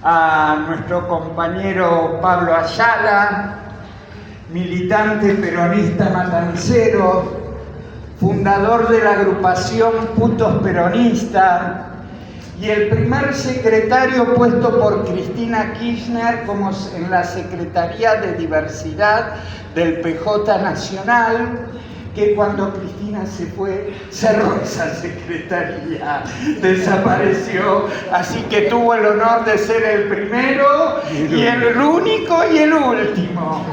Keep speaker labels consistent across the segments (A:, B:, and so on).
A: a nuestro compañero Pablo Ayala, militante peronista matancero, fundador de la agrupación Putos Peronistas y el primer secretario puesto por Cristina Kirchner como en la Secretaría de Diversidad del PJ Nacional, que cuando Cristina se fue, cerró esa secretaría, desapareció, así que tuvo el honor de ser el primero y el único y el último.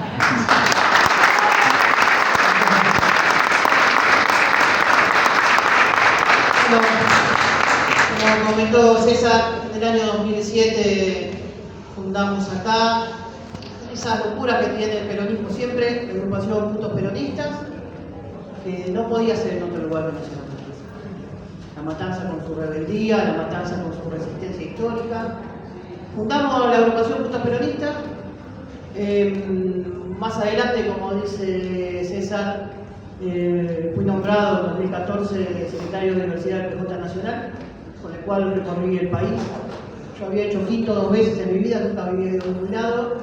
B: Como comentó César, en el año 2007 fundamos acá esa locura que tiene el peronismo siempre, la agrupación Putos Peronistas, que no podía ser en otro lugar que no sea La Matanza con su rebeldía, La Matanza con su resistencia histórica. Fundamos la agrupación Putos Peronistas. Más adelante, como dice César, fui nombrado en 2014 secretario de Universidad del PJ Nacional, con el cual recorrí el país. Yo había hecho quinto 2 veces en mi vida, nunca había ido a ningún lado,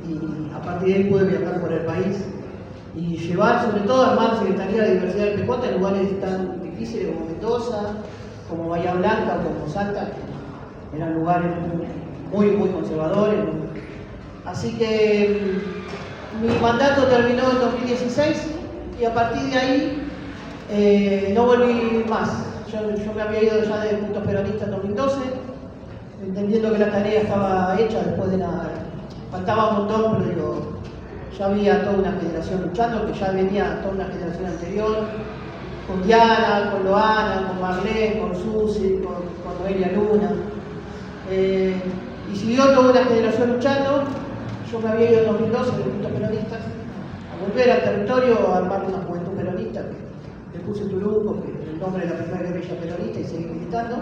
B: y a partir de ahí pude viajar por el país y llevar, sobre todo, armar Secretaría de Diversidad del PJ en lugares tan difíciles como Mendoza, como Bahía Blanca o como Salta, que eran lugares muy conservadores. Así que mi mandato terminó en 2016 y a partir de ahí no volví más. Yo me había ido ya de Putos Peronistas en 2012, entendiendo que la tarea estaba hecha después de la... Faltaba un montón, pero digo, ya había toda una generación luchando, que ya venía toda una generación anterior, con Diana, con Loana, con Marlene, con Susi, con Noelia Luna. Y siguió toda una generación luchando. Yo me había ido en 2012 de Putos Peronistas a volver al territorio, a armar una juventud peronista, que le puse Turunco, que es el nombre de la primera guerrilla peronista, y seguí militando.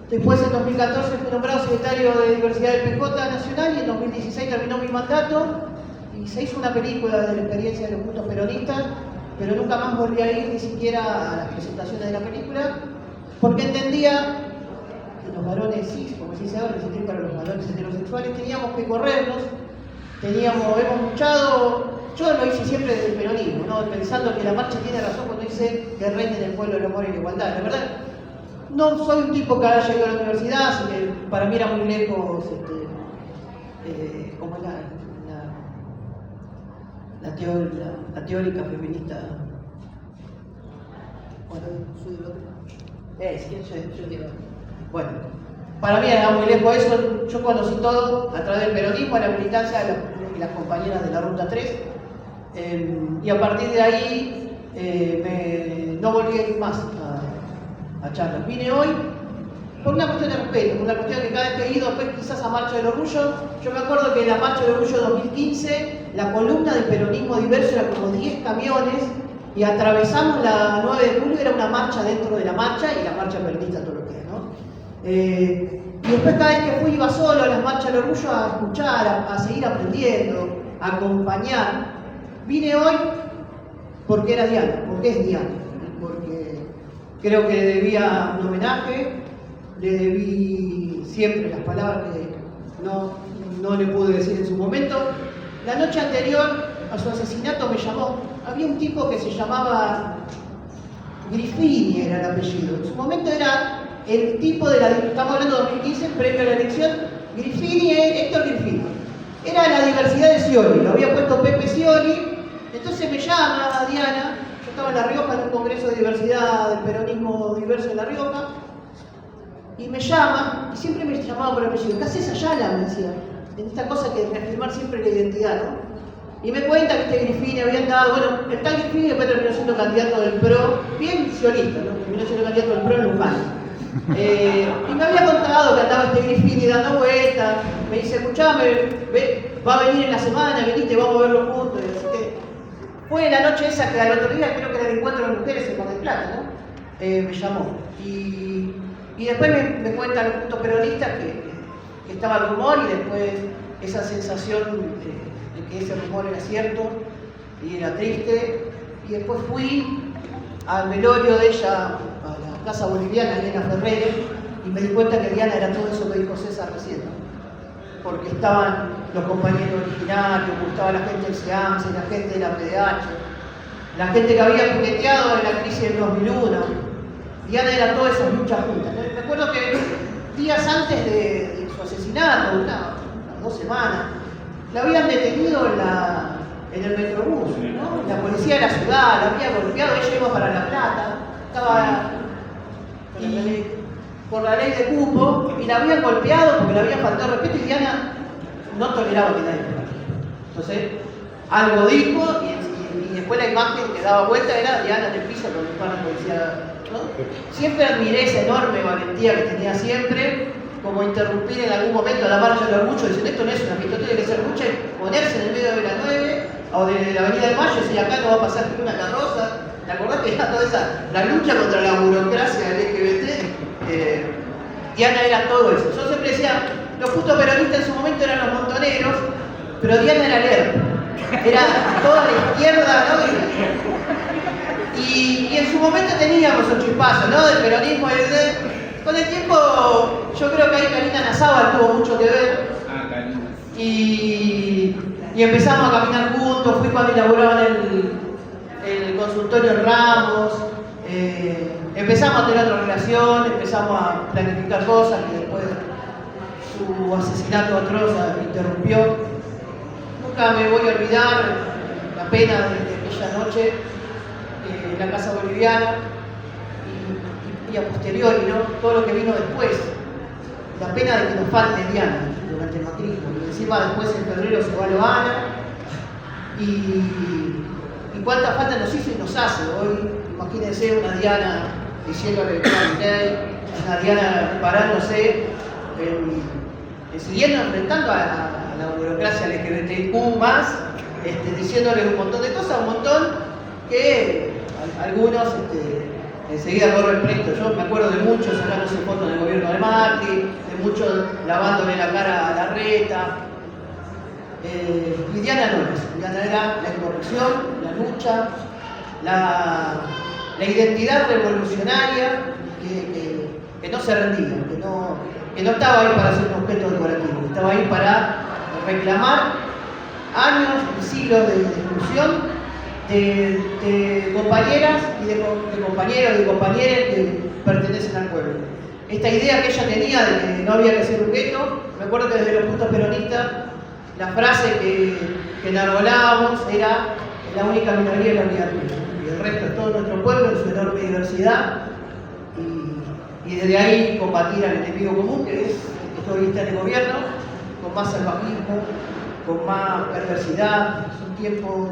B: Después, en 2014, fui nombrado secretario de Diversidad del PJ Nacional y en 2016 terminó mi mandato y se hizo una película de la experiencia de los Putos Peronistas, pero nunca más volví a ir ni siquiera a las presentaciones de la película, porque entendía que los varones cis, como se dice ahora, existir para los varones heterosexuales, teníamos que corrernos, hemos luchado. Yo lo hice siempre desde el peronismo, ¿no? Pensando que la marcha tiene razón cuando dice que reine en el pueblo el amor y la igualdad. La verdad, no soy un tipo que haya ido a la universidad, así que para mí era muy lejos como la teórica feminista. Bueno, soy del otro. Yo digo. Bueno, para mí era muy lejos eso. Yo conocí todo a través del peronismo, a la militancia de las compañeras de la Ruta 3, y a partir de ahí no volví a ir más a charlas. Vine hoy por una cuestión de respeto, por una cuestión que cada vez que he ido, después quizás a Marcha del Orgullo, yo me acuerdo que en la Marcha del Orgullo 2015, la columna del peronismo diverso era como 10 camiones, y atravesamos la 9 de julio, era una marcha dentro de la marcha, y la marcha peronista todo lo que es, ¿no? Y después cada vez que fui iba solo a las Marchas del Orgullo a escuchar, a seguir aprendiendo, a acompañar. Vine hoy porque era Diana, porque es Diana, porque creo que le debía un homenaje, le debí siempre las palabras que no le pude decir en su momento. La noche anterior a su asesinato me llamó, había un tipo que se llamaba Grifini, era el apellido. En su momento era el tipo de estamos hablando de 2015, previo a la elección, Grifini, Héctor Grifini. Era la diversidad de Scioli, lo había puesto Pepe Scioli. Entonces me llama Diana, yo estaba en La Rioja en un congreso de diversidad del peronismo diverso en La Rioja, y me llama, y siempre me llamaba por el apellido. ¿Qué haces Ayala? Me decía, en esta cosa que reafirmar siempre la identidad, ¿no? Y me cuenta que este Grifini había andado, bueno, el tal Grifini después terminó siendo candidato del PRO, bien sionista, ¿no? Terminó siendo candidato del PRO en Luján. Y me había contado que andaba este Grifini dando vueltas, me dice, escuchame, va a venir en la semana, venite, vamos a verlo juntos, y así que fue la noche esa que al otro día, creo que era el encuentro de mujeres en Mar del Plata, ¿no? Me llamó. Y después me cuentan los Putos Peronistas que estaba el rumor, y después esa sensación de que ese rumor era cierto y era triste. Y después fui al velorio de ella, a la Casa Boliviana, Elena Ferrere, y me di cuenta que Diana era todo eso que dijo César recién, ¿no? porque estaban los compañeros originarios, estaba la gente del SEAMSE, la gente de la PDH, la gente que había piqueteado en la crisis del 2001. Diana era todas esas luchas juntas. Me acuerdo que días antes de su asesinato, unas 2 semanas, la habían detenido en el Metrobús, ¿no? La policía de la ciudad la había golpeado, ella iba para La Plata, estaba por la ley de cupo, y la habían golpeado porque le habían faltado respeto, y Diana no toleraba que nadie le faltara. Entonces, algo dijo, y después la imagen que daba vuelta era Diana en el piso con el policía, ¿no? Siempre admiré esa enorme valentía que tenía siempre, como interrumpir en algún momento la marcha del orgullo, diciendo esto no es una fiesta, tiene que ser lucha, y ponerse en el medio de la 9 o de la Avenida de Mayo y decir acá no va a pasar ni una carroza. ¿Te acordás que era toda la lucha contra la burocracia del LGBT? Diana era todo eso. Yo siempre decía, los putos peronistas en su momento eran los montoneros, pero Diana era LERP. Era toda la izquierda, ¿no? Y en su momento teníamos un chispazo, ¿no? Del peronismo y con el tiempo, yo creo que ahí Karina Nazábal tuvo mucho que ver. Y empezamos a caminar juntos, fui cuando inauguraban el consultorio Ramos, empezamos a tener otra relación, empezamos a planificar cosas que después su asesinato atroz interrumpió. Nunca me voy a olvidar la pena de aquella noche en la Casa Boliviana y a posteriori, ¿no? Todo lo que vino después. La pena de que nos falte Diana durante el macrismo. Y encima después en febrero se va Loana. Y cuánta falta nos hizo y nos hace. Hoy, imagínense una Diana diciéndole que una Diana parándose, siguiendo enfrentando a la burocracia LGBTQ+, diciéndole un montón de cosas, un montón que algunos enseguida corren presto. Yo me acuerdo de muchos sacándose fotos del gobierno de Macri, de muchos lavándole la cara a Larreta. Y Diana no era eso. Diana era la incorrección, la lucha, la identidad revolucionaria que no se rendía, que no estaba ahí para ser un objeto decorativo, que estaba ahí para reclamar años y siglos de exclusión de compañeras y de compañeros y compañeras que pertenecen al pueblo. Esta idea que ella tenía de que no había que ser un gueto, me acuerdo que desde los puntos peronistas la frase que enarbolábamos era la única minoría es la unidad tuya, y el resto es todo nuestro pueblo en su enorme diversidad, y desde ahí combatir al enemigo común, que es el que hoy está en el gobierno, con más salvajismo, con más perversidad. Es un tiempo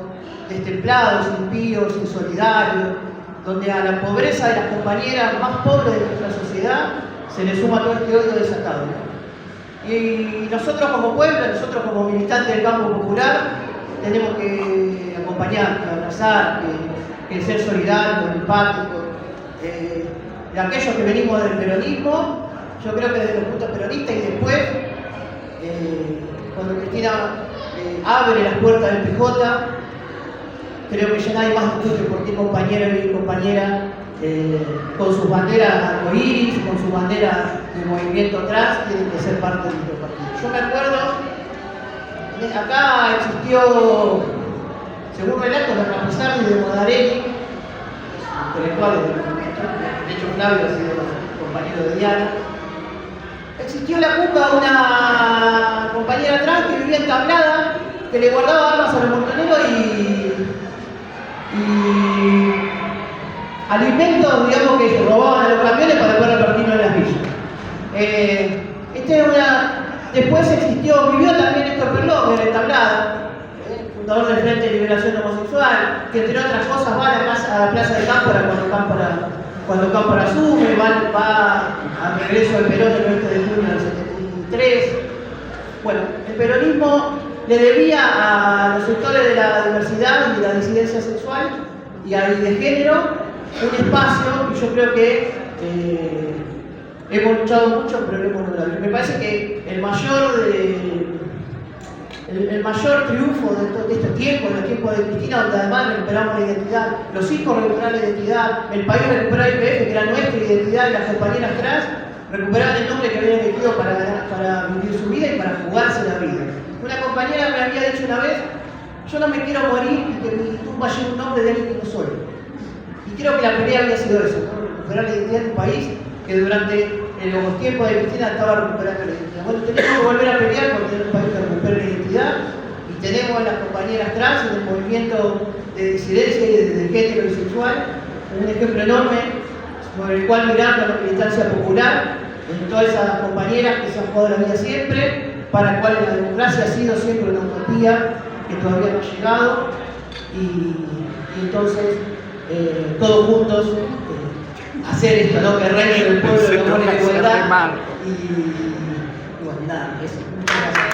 B: destemplados, impíos, insolidarios, donde a la pobreza de las compañeras más pobres de nuestra sociedad se le suma todo este odio desatado, ¿no? Y nosotros como pueblo, nosotros como militantes del campo popular, tenemos que acompañar, que abrazar, que ser solidarios, empáticos. De aquellos que venimos del peronismo, yo creo que desde los puntos peronistas y después, cuando Cristina abre las puertas del PJ, creo que ya nadie más discute por qué compañeros y compañeras con sus banderas arcoíris, con sus banderas de movimiento trans, tienen que ser parte de nuestro partido. Yo me acuerdo, acá existió, según relatos de Ramosardi y de Modarelli, intelectuales del movimiento, de hecho Flavio ha sido compañero de Diana, existió la culpa de una compañera trans que vivía entablada, que le guardaba armas a los montoneros y alimentos, digamos, que se robaban a los camiones para poder repartirlos en las villas. Después vivió también Héctor Perló, que era entablada, fundador del Frente de Liberación Homosexual, que entre otras cosas va a la Plaza de Cámpora cuando Cámpora asume, va al regreso del Perón el 20 de junio del 73. Bueno, el peronismo le debía a los sectores de la diversidad y de la disidencia sexual y de género un espacio, y yo creo que hemos luchado mucho, pero lo hemos logrado. Me parece que el mayor triunfo de este tiempo, en el tiempo de Cristina, donde además recuperamos la identidad, los hijos recuperaron la identidad, el país recuperó IPF, que era nuestra identidad, y las compañeras trans recuperaban el nombre que habían elegido para vivir su vida y para jugársela vida. Una compañera me había dicho una vez, yo no me quiero morir y que mi tumba lleve un nombre de alguien que no soy. Y creo que la pelea había sido eso, ¿no? Recuperar la identidad de un país que durante los tiempos de Cristina estaba recuperando la identidad. Bueno, tenemos que volver a pelear por tener un país que recupere la identidad, y tenemos a las compañeras trans en el movimiento de disidencia y de género y sexual, un ejemplo enorme sobre el cual mirando a la militancia popular, en todas esas compañeras que se han jugado la vida siempre, para las cuales la democracia ha sido siempre una utopía que todavía no ha llegado, y entonces todos juntos hacer esto, ¿no? Que reine el pueblo, el amor y la igualdad. Y bueno, nada, eso. Muchas gracias.